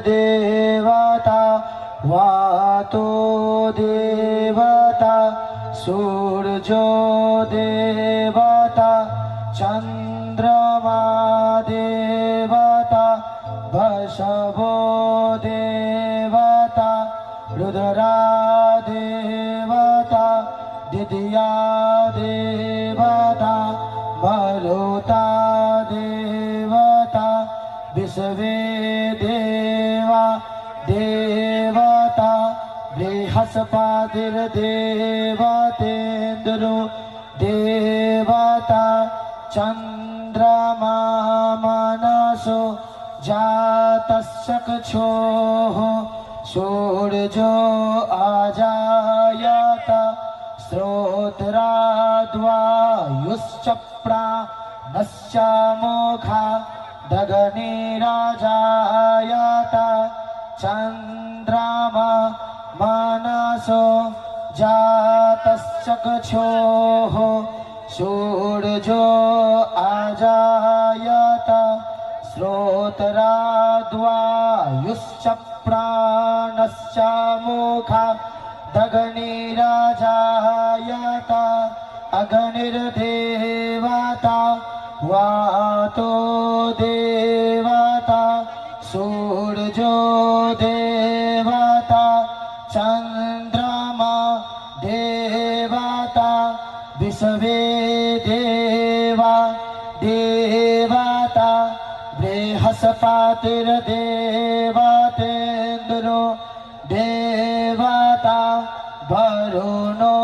अग्निर्देवता वातो देवता सूर्यो देवता चंद्रमा देवता वसवो देवता रुद्रा देवता दिद्या देवता मरुता देवता विश्वे देवा देवता बृहस्पतिर्देवतेन्द्रो देवता चंद्रमा मनसो जातश्चक्षुः सूर्यो अजायत श्रोत्राद्वायुश्च प्राणश्च मुखा दगनिराजायत चंद्रमा मनसो जातश्चक्षुः सूर्यो अजायत श्रोत्राद्वायुश्च प्राणश्च मुखा दगनिराजायत अग्निर्देवता वातो देवता सूर्यो देवता चंद्रमा देवता विश्वे देवा देवता बृहस्पतिर्देवतेन्द्रो देवता वरुणो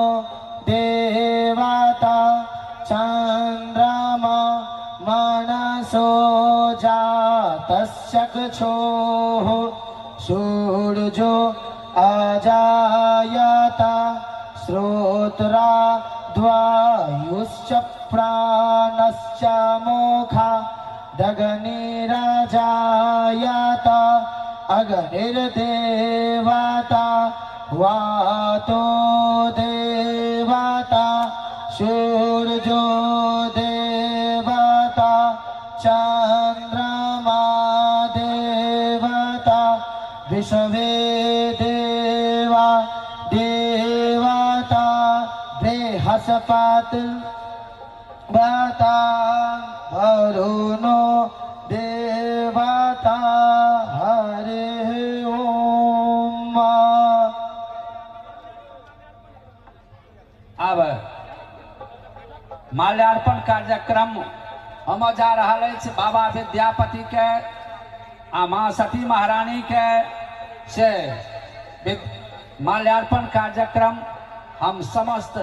देवता चंद्रमा मनसो जातश्चक्षुः सूर्यो अजायत श्रोत्राद्वायुश्च प्राणश्च मुखा दगनिराजायत अग्निर्देवता वातो देवता सूर्यो देवता चंद्रमा देवता विश्वे देवा देवता बृहस्पतिर्देवता वरुणो देवता हरे ओम। अब माल्यार्पण कार्यक्रम हम जा रहा है बाबा विद्यापति के आ माँ सती महारानी के से माल्यार्पण कार्यक्रम हम समस्त